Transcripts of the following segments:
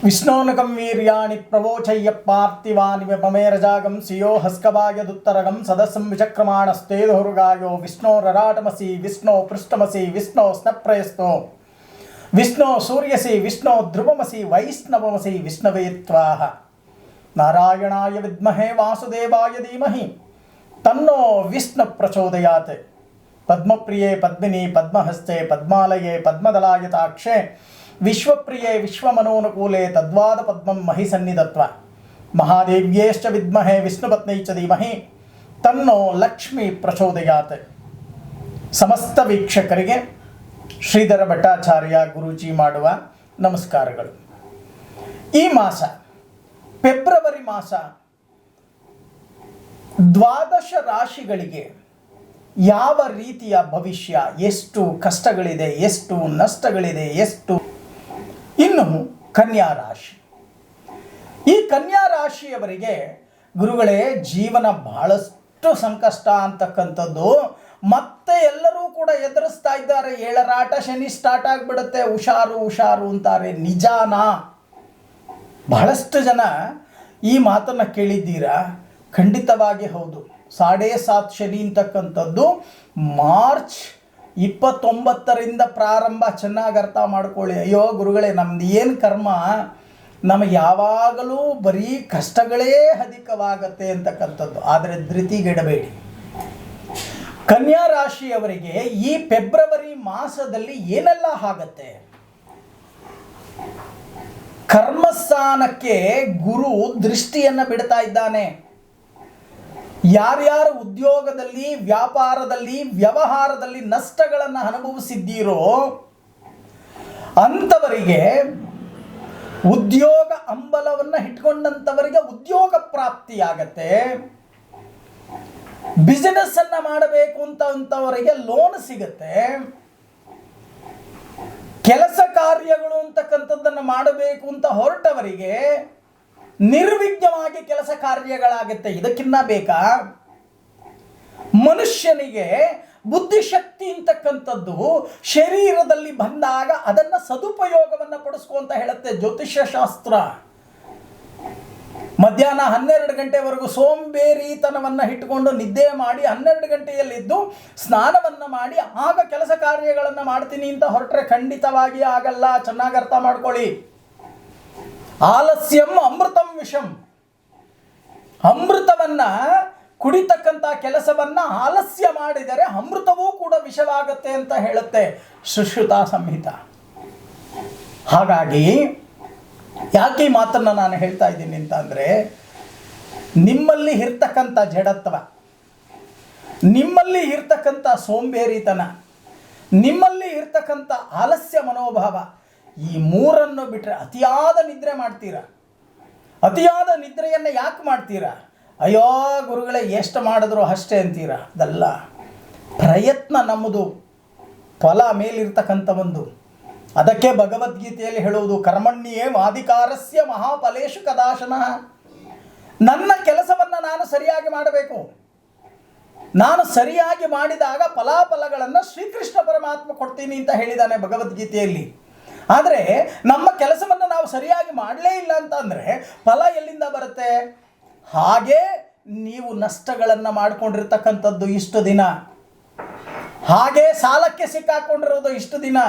ವಿಷ್ಣೋನಕಂ ವೀರ್ಯಾಣಿ ಪ್ರವೋಚಯ್ಯ ಪಾರ್ಥಿವಾನಿ ವ್ಯಪಮೇರಜಾಗಂ ಸಿಯೋ ಹಸ್ಕಭಾಗ್ಯದುತ್ತರಗಂ ಸದಸ್ಸಂ ವಿಚಕ್ರಮಾಣಸ್ತೇಧುರ್ಗಾಯೋ ವಿಷ್ಣೋರರಾಟಮಸಿ ವಿಷ್ಣೋ ಪೃಷ್ಠಮಸಿ ವಿಷ್ಣೋ ಸ್ನಪ್ರಯಸ್ತೋ ವಿಷ್ಣೋ ಸೂರ್ಯಸಿ ವಿಷ್ಣೋ ಧ್ರುವಮಸಿ ವೈಷ್ಣವಮಸಿ ವಿಷ್ಣವೇ ತ್ವಾಹ ನಾರಾಯಣಾಯ ವಿದ್ಮಹೇ ವಾಸುದೇವಾಯ ಧೀಮಹಿ ತನ್ನೋ ವಿಷ್ಣು ಪ್ರಚೋದಯಾತ್. ಪದ್ಮಪ್ರಿಯೇ ಪದ್ಮಿನಿ ಪದ್ಮಹಸ್ತೆ ಪದ್ಮಾಲಯೇ ಪದ್ಮದಲಾಯತಾಕ್ಷೆ ವಿಶ್ವಪ್ರಿಯೇ ವಿಶ್ವಮನೋನುಕೂಲೆ ತದ್ವಾದ ಪದ್ಮಂ ಮಹಿ ಸನ್ನಿಧತ್ವ. ಮಹಾದೇವ್ಯೇಶ್ಚ ವಿದ್ಮಹೇ ವಿಷ್ಣುಪತ್ನೈ ಚ ಧೀಮಹಿ ತನ್ನೋ ಲಕ್ಷ್ಮೀ ಪ್ರಚೋದಯಾತ್. ಸಮಸ್ತ ವೀಕ್ಷಕರಿಗೆ ಶ್ರೀಧರ ಭಟ್ಟಾಚಾರ್ಯ ಗುರೂಜಿ ಮಾಡುವ ನಮಸ್ಕಾರಗಳು. ಈ ಮಾಸ ಫೆಬ್ರವರಿ ಮಾಸ 12 ರಾಶಿಗಳಿಗೆ ಯಾವ ರೀತಿಯ ಭವಿಷ್ಯ, ಎಷ್ಟು ಕಷ್ಟಗಳಿದೆ, ಎಷ್ಟು ನಷ್ಟಗಳಿದೆ, ಎಷ್ಟು. ಇನ್ನು ಕನ್ಯಾ ರಾಶಿ, ಈ ಕನ್ಯಾ ರಾಶಿಯವರಿಗೆ ಗುರುಗಳೇ ಜೀವನ ಬಹಳಷ್ಟು ಸಂಕಷ್ಟ ಅಂತಕ್ಕಂಥದ್ದು ಮತ್ತೆ ಎಲ್ಲರೂ ಕೂಡ ಎದುರಿಸ್ತಾ ಇದ್ದಾರೆ. ಏಳರಾಟ ಶನಿ ಸ್ಟಾರ್ಟ್ ಆಗಿಬಿಡುತ್ತೆ, ಹುಷಾರು ಹುಷಾರು ಅಂತಾರೆ. ನಿಜಾನಾ? ಬಹಳಷ್ಟು ಜನ ಈ ಮಾತನ್ನು ಕೇಳಿದ್ದೀರಾ? ಖಂಡಿತವಾಗಿ ಹೌದು. 7.5 ಶನಿ ಅಂತಕ್ಕಂಥದ್ದು ಮಾರ್ಚ್ 29ರಿಂದ ಪ್ರಾರಂಭ. ಚೆನ್ನಾಗಿ ಅರ್ಥ ಮಾಡ್ಕೊಳ್ಳಿ. ಅಯ್ಯೋ ಗುರುಗಳೇ, ನಮ್ದು ಏನು ಕರ್ಮ, ನಮಗೆ ಯಾವಾಗಲೂ ಬರೀ ಕಷ್ಟಗಳೇ ಅಧಿಕವಾಗತ್ತೆ ಅಂತಕ್ಕಂಥದ್ದು. ಆದರೆ ಧೃತಿಗೆಡಬೇಡಿ. ಕನ್ಯಾ ರಾಶಿಯವರಿಗೆ ಈ ಫೆಬ್ರವರಿ ಮಾಸದಲ್ಲಿ ಏನೆಲ್ಲ ಆಗತ್ತೆ? ಕರ್ಮಸ್ಥಾನಕ್ಕೆ ಗುರು ದೃಷ್ಟಿಯನ್ನು ಬಿಡ್ತಾ ಇದ್ದಾನೆ. ಯಾರ್ಯಾರು ಉದ್ಯೋಗದಲ್ಲಿ, ವ್ಯಾಪಾರದಲ್ಲಿ, ವ್ಯವಹಾರದಲ್ಲಿ ನಷ್ಟಗಳನ್ನು ಅನುಭವಿಸಿದ್ದೀರೋ ಅಂಥವರಿಗೆ, ಉದ್ಯೋಗ ಅಂಬಲವನ್ನು ಇಟ್ಕೊಂಡಂಥವರಿಗೆ ಉದ್ಯೋಗ ಪ್ರಾಪ್ತಿಯಾಗತ್ತೆ. ಬಿಸಿನೆಸ್ ಅನ್ನು ಮಾಡಬೇಕು ಅಂತವರಿಗೆ ಲೋನ್ ಸಿಗತ್ತೆ. ಕೆಲಸ ಕಾರ್ಯಗಳು ಅಂತಕ್ಕಂಥದ್ದನ್ನು ಮಾಡಬೇಕು ಅಂತ ಹೊರಟವರಿಗೆ ನಿರ್ವಿಘ್ನವಾಗಿ ಕೆಲಸ ಕಾರ್ಯಗಳಾಗುತ್ತೆ. ಇದಕ್ಕಿನ್ನ ಬೇಕಾ? ಮನುಷ್ಯನಿಗೆ ಬುದ್ಧಿಶಕ್ತಿ ಅಂತಕ್ಕಂಥದ್ದು ಶರೀರದಲ್ಲಿ ಬಂದಾಗ ಅದನ್ನು ಸದುಪಯೋಗವನ್ನು ಪಡಿಸ್ಕೊ ಅಂತ ಹೇಳುತ್ತೆ ಜ್ಯೋತಿಷ್ಯ ಶಾಸ್ತ್ರ. ಮಧ್ಯಾಹ್ನ 12 ಗಂಟೆವರೆಗೂ ಸೋಂಬೇರಿತನವನ್ನು ಇಟ್ಟುಕೊಂಡು ನಿದ್ದೆ ಮಾಡಿ 12 ಗಂಟೆಯಲ್ಲಿದ್ದು ಸ್ನಾನವನ್ನು ಮಾಡಿ ಆಗ ಕೆಲಸ ಕಾರ್ಯಗಳನ್ನು ಮಾಡ್ತೀನಿ ಅಂತ ಹೊರಟ್ರೆ ಖಂಡಿತವಾಗಿ ಆಗಲ್ಲ. ಚೆನ್ನಾಗಿ ಅರ್ಥ ಮಾಡ್ಕೊಳ್ಳಿ. ಆಲಸ್ಯಂ ಅಮೃತಂ ವಿಷಂ. ಅಮೃತವನ್ನ ಕುಡಿತಕ್ಕಂಥ ಕೆಲಸವನ್ನ ಆಲಸ್ಯ ಮಾಡಿದರೆ ಅಮೃತವೂ ಕೂಡ ವಿಷವಾಗತ್ತೆ ಅಂತ ಹೇಳುತ್ತೆ ಸುಶ್ರುತಾ ಸಂಹಿತ. ಹಾಗಾಗಿ ಯಾಕೆ ಈ ಮಾತನ್ನು ನಾನು ಹೇಳ್ತಾ ಇದ್ದೀನಿ ಅಂತ ಅಂದರೆ, ನಿಮ್ಮಲ್ಲಿ ಇರ್ತಕ್ಕಂಥ ಜಡತ್ವ, ನಿಮ್ಮಲ್ಲಿ ಇರ್ತಕ್ಕಂಥ ಸೋಂಬೇರಿತನ, ನಿಮ್ಮಲ್ಲಿ ಇರ್ತಕ್ಕಂಥ ಆಲಸ್ಯ ಮನೋಭಾವ, ಈ ಮೂರನ್ನು ಬಿಟ್ಟರೆ ಅತಿಯಾದ ನಿದ್ರೆ ಮಾಡ್ತೀರಾ. ಅತಿಯಾದ ನಿದ್ರೆಯನ್ನು ಯಾಕೆ ಮಾಡ್ತೀರಾ? ಅಯ್ಯೋ ಗುರುಗಳೇ ಎಷ್ಟು ಮಾಡಿದ್ರು ಅಷ್ಟೇ ಅಂತೀರಾ. ಅದಲ್ಲ, ಪ್ರಯತ್ನ ನಮ್ಮದು, ಫಲ ಮೇಲಿರ್ತಕ್ಕಂಥ ಒಂದು. ಅದಕ್ಕೆ ಭಗವದ್ಗೀತೆಯಲ್ಲಿ ಹೇಳುವುದು ಕರ್ಮಣ್ಯೇ ವಾಧಿಕಾರಸ್ಯ ಮಹಾಫಲೇಶು ಕದಾಶನ. ನನ್ನ ಕೆಲಸವನ್ನು ನಾನು ಸರಿಯಾಗಿ ಮಾಡಬೇಕು. ನಾನು ಸರಿಯಾಗಿ ಮಾಡಿದಾಗ ಫಲಾಫಲಗಳನ್ನು ಶ್ರೀಕೃಷ್ಣ ಪರಮಾತ್ಮ ಕೊಡ್ತೀನಿ ಅಂತ ಹೇಳಿದ್ದಾನೆ ಭಗವದ್ಗೀತೆಯಲ್ಲಿ. ಆದರೆ ನಮ್ಮ ಕೆಲಸವನ್ನು ನಾವು ಸರಿಯಾಗಿ ಮಾಡಲೇ ಇಲ್ಲ ಅಂತಂದರೆ ಫಲ ಎಲ್ಲಿಂದ ಬರುತ್ತೆ? ಹಾಗೆ ನೀವು ನಷ್ಟಗಳನ್ನು ಮಾಡಿಕೊಂಡಿರ್ತಕ್ಕಂಥದ್ದು ಇಷ್ಟು ದಿನ, ಹಾಗೆ ಸಾಲಕ್ಕೆ ಸಿಕ್ಕಾಕೊಂಡಿರೋದು ಇಷ್ಟು ದಿನ,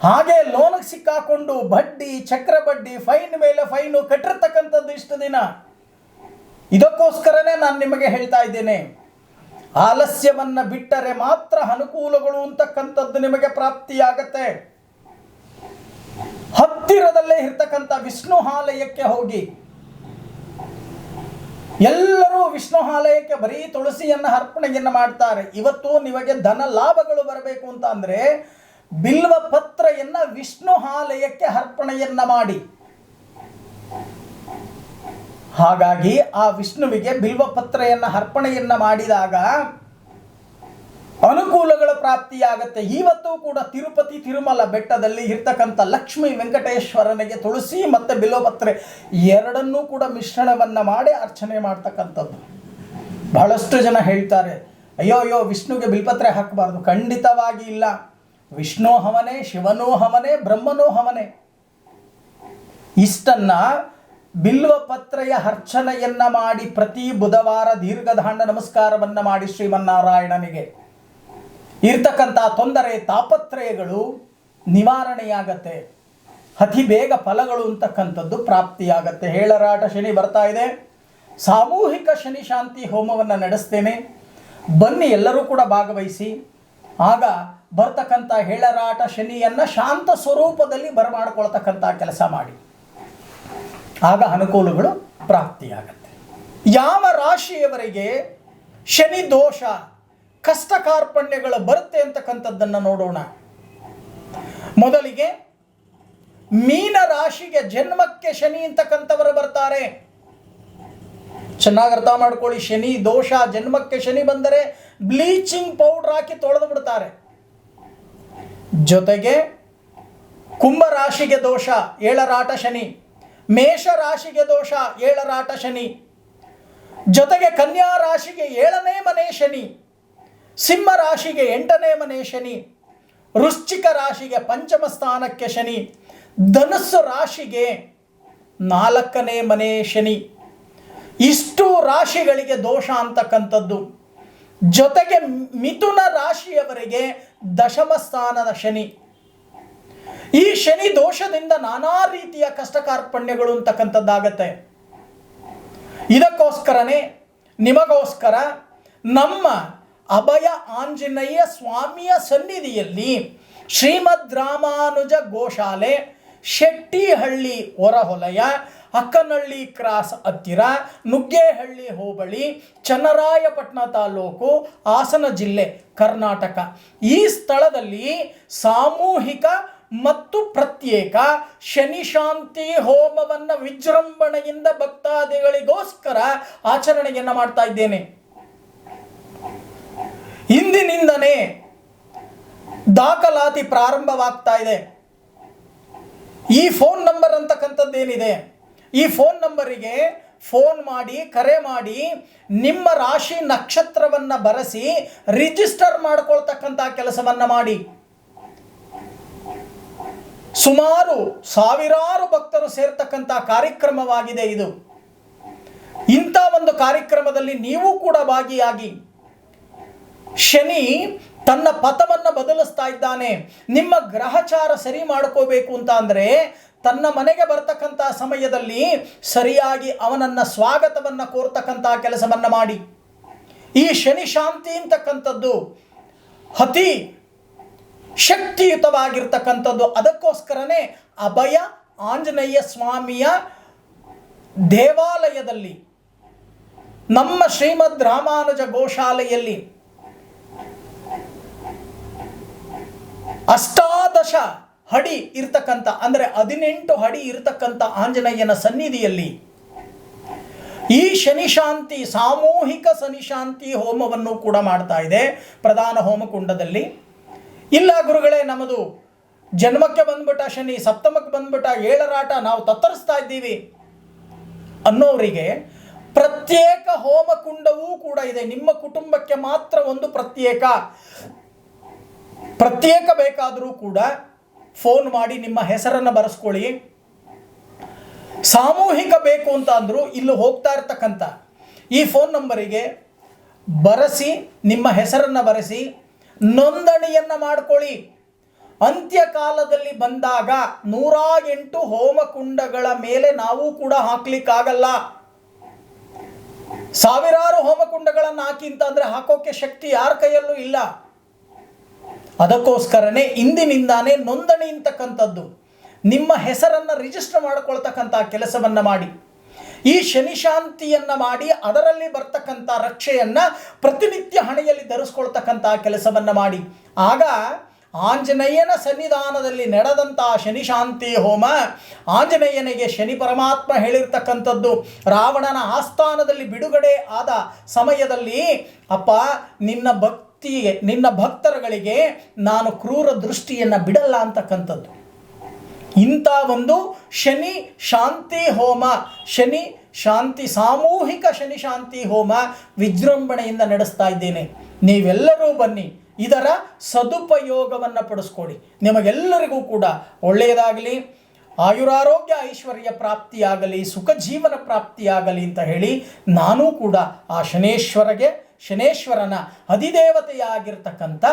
ಹಾಗೆ ಲೋನಿಗೆ ಸಿಕ್ಕಾಕೊಂಡು ಬಡ್ಡಿ, ಚಕ್ರ ಬಡ್ಡಿ, ಫೈನ್ ಮೇಲೆ ಫೈನು ಕಟ್ಟಿರ್ತಕ್ಕಂಥದ್ದು ಇಷ್ಟು ದಿನ. ಇದಕ್ಕೋಸ್ಕರನೇ ನಾನು ನಿಮಗೆ ಹೇಳ್ತಾ ಇದ್ದೇನೆ, ಆಲಸ್ಯವನ್ನು ಬಿಟ್ಟರೆ ಮಾತ್ರ ಅನುಕೂಲಗಳು ಅಂತಕ್ಕಂಥದ್ದು ನಿಮಗೆ ಪ್ರಾಪ್ತಿಯಾಗತ್ತೆ. ಹತ್ತಿರದಲ್ಲೇ ಇರ್ತಕ್ಕಂಥ ವಿಷ್ಣು ಆಲಯಕ್ಕೆ ಹೋಗಿ. ಎಲ್ಲರೂ ವಿಷ್ಣು ಆಲಯಕ್ಕೆ ಬರೀ ತುಳಸಿಯನ್ನು ಅರ್ಪಣೆಯನ್ನು ಮಾಡ್ತಾರೆ. ಇವತ್ತು ನಿಮಗೆ ಧನ ಲಾಭಗಳು ಬರಬೇಕು ಅಂತ ಅಂದರೆ ಬಿಲ್ವ ಪತ್ರೆಯನ್ನು ವಿಷ್ಣು ಆಲಯಕ್ಕೆ ಅರ್ಪಣೆಯನ್ನ ಮಾಡಿ. ಹಾಗಾಗಿ ಆ ವಿಷ್ಣುವಿಗೆ ಬಿಲ್ವ ಪತ್ರೆಯನ್ನು ಅರ್ಪಣೆಯನ್ನ ಮಾಡಿದಾಗ ಅನುಕೂಲಗಳ ಪ್ರಾಪ್ತಿಯಾಗತ್ತೆ. ಇವತ್ತು ಕೂಡ ತಿರುಪತಿ ತಿರುಮಲ ಬೆಟ್ಟದಲ್ಲಿ ಇರ್ತಕ್ಕಂಥ ಲಕ್ಷ್ಮೀ ವೆಂಕಟೇಶ್ವರನಿಗೆ ತುಳಸಿ ಮತ್ತು ಬಿಲ್ವಪತ್ರೆ ಎರಡನ್ನೂ ಕೂಡ ಮಿಶ್ರಣವನ್ನು ಮಾಡಿ ಅರ್ಚನೆ ಮಾಡ್ತಕ್ಕಂಥದ್ದು. ಬಹಳಷ್ಟು ಜನ ಹೇಳ್ತಾರೆ, ಅಯ್ಯೋ ಅಯ್ಯೋ ವಿಷ್ಣುಗೆ ಬಿಲ್ಪತ್ರೆ ಹಾಕಬಾರ್ದು. ಖಂಡಿತವಾಗಿ ಇಲ್ಲ. ವಿಷ್ಣು ಹವನೇ, ಶಿವನೂ ಹವನೇ, ಬ್ರಹ್ಮನೂ ಹವನೇ. ಇಷ್ಟನ್ನು ಬಿಲ್ವಪತ್ರೆಯ ಅರ್ಚನೆಯನ್ನು ಮಾಡಿ ಪ್ರತಿ ಬುಧವಾರ ದೀರ್ಘದಾಂಡ ನಮಸ್ಕಾರವನ್ನು ಮಾಡಿ ಶ್ರೀಮನ್ನಾರಾಯಣನಿಗೆ ಇರ್ತಕ್ಕಂಥ ತೊಂದರೆ ತಾಪತ್ರಯಗಳು ನಿವಾರಣೆಯಾಗತ್ತೆ, ಅತಿ ಬೇಗ ಫಲಗಳು ಅಂತಕ್ಕಂಥದ್ದು ಪ್ರಾಪ್ತಿಯಾಗತ್ತೆ. ಹೇಳರಾಟ ಶನಿ ಬರ್ತಾ ಇದೆ, ಸಾಮೂಹಿಕ ಶನಿ ಶಾಂತಿ ಹೋಮವನ್ನು ನಡೆಸ್ತೇನೆ, ಬನ್ನಿ ಎಲ್ಲರೂ ಕೂಡ ಭಾಗವಹಿಸಿ. ಆಗ ಬರ್ತಕ್ಕಂಥ ಹೇಳರಾಟ ಶನಿಯನ್ನು ಶಾಂತ ಸ್ವರೂಪದಲ್ಲಿ ಬರಮಾಡ್ಕೊಳ್ತಕ್ಕಂಥ ಕೆಲಸ ಮಾಡಿ, ಆಗ ಅನುಕೂಲಗಳು ಪ್ರಾಪ್ತಿಯಾಗತ್ತೆ. ಯಾವ ರಾಶಿಯವರಿಗೆ ಶನಿ ದೋಷ ಕಷ್ಟ ಕಾರ್ಪಣ್ಯಗಳು ಬರುತ್ತೆ ಅಂತಕ್ಕಂಥದ್ದನ್ನು ನೋಡೋಣ. ಮೊದಲಿಗೆ ಮೀನ ರಾಶಿಗೆ ಜನ್ಮಕ್ಕೆ ಶನಿ ಅಂತಕ್ಕಂಥವರು ಬರ್ತಾರೆ. ಚೆನ್ನಾಗಿ ಅರ್ಥ ಮಾಡ್ಕೊಳ್ಳಿ, ಶನಿ ದೋಷ ಜನ್ಮಕ್ಕೆ ಶನಿ ಬಂದರೆ ಬ್ಲೀಚಿಂಗ್ ಪೌಡರ್ ಹಾಕಿ ತೊಳೆದು ಬಿಡ್ತಾರೆ. ಜೊತೆಗೆ ಕುಂಭ ರಾಶಿಗೆ ದೋಷ ಏಳರಾಟ ಶನಿ, ಮೇಷ ರಾಶಿಗೆ ದೋಷ ಏಳರಾಟ ಶನಿ, ಜೊತೆಗೆ ಕನ್ಯಾ ರಾಶಿಗೆ 7ನೇ ಮನೆ ಶನಿ, ಸಿಂಹ ರಾಶಿಗೆ 8ನೇ ಮನೆ ಶನಿ, ವೃಶ್ಚಿಕ ರಾಶಿಗೆ 5ಮ ಸ್ಥಾನಕ್ಕೆ ಶನಿ, ಧನುಸ್ಸು ರಾಶಿಗೆ 4ನೇ ಮನೆ ಶನಿ. ಇಷ್ಟು ರಾಶಿಗಳಿಗೆ ದೋಷ ಅಂತಕ್ಕಂಥದ್ದು. ಜೊತೆಗೆ ಮಿಥುನ ರಾಶಿಯವರಿಗೆ 10ಮ ಸ್ಥಾನದ ಶನಿ. ಈ ಶನಿ ದೋಷದಿಂದ ನಾನಾ ರೀತಿಯ ಕಷ್ಟ ಕಾರ್ಪಣ್ಯಗಳು ಅಂತಕ್ಕಂಥದ್ದಾಗತ್ತೆ. ಇದಕ್ಕೋಸ್ಕರನೇ ನಿಮಗೋಸ್ಕರ ನಮ್ಮ ಅಭಯ ಆಂಜನೇಯ ಸ್ವಾಮಿಯ ಸನ್ನಿಧಿಯಲ್ಲಿ ಶ್ರೀಮದ್ ರಾಮಾನುಜ ಗೋಶಾಲೆ, ಶೆಟ್ಟಿಹಳ್ಳಿ ಹೊರವಲಯ, ಅಕ್ಕನಹಳ್ಳಿ ಕ್ರಾಸ್ ಹತ್ತಿರ, ನುಗ್ಗೇಹಳ್ಳಿ ಹೋಬಳಿ, ಚನ್ನರಾಯಪಟ್ಟಣ ತಾಲೂಕು, ಹಾಸನ ಜಿಲ್ಲೆ, ಕರ್ನಾಟಕ. ಈ ಸ್ಥಳದಲ್ಲಿ ಸಾಮೂಹಿಕ ಮತ್ತು ಪ್ರತ್ಯೇಕ ಶನಿ ಶಾಂತಿ ಹೋಮವನ್ನು ವಿಜೃಂಭಣೆಯಿಂದ ಭಕ್ತಾದಿಗಳಿಗೋಸ್ಕರ ಆಚರಣೆಯನ್ನು ಮಾಡ್ತಾ ಇದ್ದೇನೆ. ಇಂದಿನಿಂದನೇ ದಾಖಲಾತಿ ಪ್ರಾರಂಭವಾಗ್ತಾ ಇದೆ. ಈ ಫೋನ್ ನಂಬರ್ ಅಂತಕ್ಕಂಥದ್ದೇನಿದೆ, ಈ ಫೋನ್ ನಂಬರಿಗೆ ಫೋನ್ ಮಾಡಿ, ಕರೆ ಮಾಡಿ, ನಿಮ್ಮ ರಾಶಿ ನಕ್ಷತ್ರವನ್ನು ಬರೆಸಿ ರಿಜಿಸ್ಟರ್ ಮಾಡ್ಕೊಳ್ತಕ್ಕಂಥ ಕೆಲಸವನ್ನು ಮಾಡಿ. ಸುಮಾರು ಸಾವಿರಾರು ಭಕ್ತರು ಸೇರ್ತಕ್ಕಂಥ ಕಾರ್ಯಕ್ರಮವಾಗಿದೆ ಇದು. ಇಂಥ ಒಂದು ಕಾರ್ಯಕ್ರಮದಲ್ಲಿ ನೀವು ಕೂಡ ಭಾಗಿಯಾಗಿ. ಶನಿ ತನ್ನ ಪಥವನ್ನು ಬದಲಿಸ್ತಾ ಇದ್ದಾನೆ. ನಿಮ್ಮ ಗ್ರಹಚಾರ ಸರಿ ಮಾಡ್ಕೋಬೇಕು ಅಂತ ಅಂದರೆ ತನ್ನ ಮನೆಗೆ ಬರ್ತಕ್ಕಂಥ ಸಮಯದಲ್ಲಿ ಸರಿಯಾಗಿ ಅವನನ್ನು ಸ್ವಾಗತವನ್ನು ಕೋರ್ತಕ್ಕಂಥ ಕೆಲಸವನ್ನು ಮಾಡಿ. ಈ ಶನಿ ಶಾಂತಿ ಅಂತಕ್ಕಂಥದ್ದು ಅತಿ ಶಕ್ತಿಯುತವಾಗಿರ್ತಕ್ಕಂಥದ್ದು. ಅದಕ್ಕೋಸ್ಕರನೇ ಅಭಯ ಆಂಜನೇಯ ಸ್ವಾಮಿಯ ದೇವಾಲಯದಲ್ಲಿ, ನಮ್ಮ ಶ್ರೀಮದ್ ರಾಮಾನುಜ ಗೋಶಾಲೆಯಲ್ಲಿ 18 ಅಡಿ ಇರ್ತಕ್ಕಂಥ, ಅಂದರೆ 18 ಅಡಿ ಇರ್ತಕ್ಕಂಥ ಆಂಜನೇಯನ ಸನ್ನಿಧಿಯಲ್ಲಿ ಈ ಶನಿ ಶಾಂತಿ, ಸಾಮೂಹಿಕ ಶನಿ ಶಾಂತಿ ಹೋಮವನ್ನು ಕೂಡ ಮಾಡ್ತಾ ಇದೆ ಪ್ರಧಾನ ಹೋಮಕುಂಡದಲ್ಲಿ. ಇಲ್ಲ ಗುರುಗಳೇ, ನಮ್ಮದು ಜನ್ಮಕ್ಕೆ ಬಂದ್ಬಿಟ್ಟ ಶನಿ, ಸಪ್ತಮಕ್ಕೆ ಬಂದ್ಬಿಟ್ಟ, ಏಳರಾಟ, ನಾವು ತತ್ತರಿಸ್ತಾ ಇದ್ದೀವಿ ಅನ್ನೋರಿಗೆ ಪ್ರತ್ಯೇಕ ಹೋಮಕುಂಡವೂ ಕೂಡ ಇದೆ. ನಿಮ್ಮ ಕುಟುಂಬಕ್ಕೆ ಮಾತ್ರ ಒಂದು ಪ್ರತ್ಯೇಕ ಬೇಕಾದರೂ ಕೂಡ ಫೋನ್ ಮಾಡಿ ನಿಮ್ಮ ಹೆಸರನ್ನು ಬರೆಸ್ಕೊಳ್ಳಿ. ಸಾಮೂಹಿಕ ಬೇಕು ಅಂತ ಅಂದರೂ ಇಲ್ಲಿ ಹೋಗ್ತಾ ಇರ್ತಕ್ಕಂಥ ಈ ಫೋನ್ ನಂಬರಿಗೆ ಬರೆಸಿ, ನಿಮ್ಮ ಹೆಸರನ್ನು ಬರೆಸಿ ನೋಂದಣಿಯನ್ನು ಮಾಡಿಕೊಳ್ಳಿ. ಅಂತ್ಯಕಾಲದಲ್ಲಿ ಬಂದಾಗ 108 ಹೋಮಕುಂಡಗಳ ಮೇಲೆ ನಾವು ಕೂಡ ಹಾಕ್ಲಿಕ್ಕಾಗಲ್ಲ. ಸಾವಿರಾರು ಹೋಮಕುಂಡಗಳನ್ನು ಹಾಕಿ ಅಂತ ಅಂದರೆ ಹಾಕೋಕ್ಕೆ ಶಕ್ತಿ ಯಾರ ಕೈಯಲ್ಲೂ ಇಲ್ಲ. ಅದಕ್ಕೋಸ್ಕರನೇ ಇಂದಿನಿಂದಾನೇ ನೋಂದಣಿ ಅಂತಕ್ಕಂಥದ್ದು, ನಿಮ್ಮ ಹೆಸರನ್ನು ರಿಜಿಸ್ಟರ್ ಮಾಡಿಕೊಳ್ತಕ್ಕಂಥ ಕೆಲಸವನ್ನು ಮಾಡಿ. ಈ ಶನಿ ಶಾಂತಿಯನ್ನು ಮಾಡಿ ಅದರಲ್ಲಿ ಬರ್ತಕ್ಕಂಥ ರಕ್ಷೆಯನ್ನು ಪ್ರತಿನಿತ್ಯ ಹಣೆಯಲ್ಲಿ ಧರಿಸ್ಕೊಳ್ತಕ್ಕಂಥ ಕೆಲಸವನ್ನು ಮಾಡಿ. ಆಗ ಆಂಜನೇಯನ ಸನ್ನಿಧಾನದಲ್ಲಿ ನಡೆದಂಥ ಶನಿ ಶಾಂತಿ ಹೋಮ, ಆಂಜನೇಯನಿಗೆ ಶನಿ ಪರಮಾತ್ಮ ಹೇಳಿರ್ತಕ್ಕಂಥದ್ದು, ರಾವಣನ ಆಸ್ಥಾನದಲ್ಲಿ ಬಿಡುಗಡೆ ಆದ ಸಮಯದಲ್ಲಿ, ಅಪ್ಪ ನಿನ್ನ ಭಕ್ತರುಗಳಿಗೆ ನಾನು ಕ್ರೂರ ದೃಷ್ಟಿಯನ್ನು ಬಿಡಲ್ಲ ಅಂತಕ್ಕಂಥದ್ದು. ಇಂಥ ಒಂದು ಶನಿ ಶಾಂತಿ ಹೋಮ, ಶನಿ ಶಾಂತಿ, ಸಾಮೂಹಿಕ ಶನಿ ಶಾಂತಿ ಹೋಮ ವಿಜೃಂಭಣೆಯಿಂದ ನಡೆಸ್ತಾ ಇದ್ದೇನೆ. ನೀವೆಲ್ಲರೂ ಬನ್ನಿ, ಇದರ ಸದುಪಯೋಗವನ್ನು ಪಡಿಸ್ಕೊಡಿ. ನಿಮಗೆಲ್ಲರಿಗೂ ಕೂಡ ಒಳ್ಳೆಯದಾಗಲಿ. ಆಯುರಾರೋಗ್ಯ ಐಶ್ವರ್ಯ ಪ್ರಾಪ್ತಿಯಾಗಲಿ, ಸುಖ ಜೀವನ ಪ್ರಾಪ್ತಿಯಾಗಲಿ ಅಂತ ಹೇಳಿ ನಾನೂ ಕೂಡ ಆ ಶನೇಶ್ವರನ ಅಧಿದೇವತೆಯಾಗಿರ್ತಕ್ಕಂಥ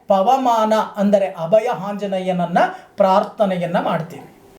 ಪವಮಾನ ಅಂದರೆ ಅಭಯ ಆಂಜನೇಯನನ್ನು ಪ್ರಾರ್ಥನೆಯನ್ನು ಮಾಡ್ತೀವಿ.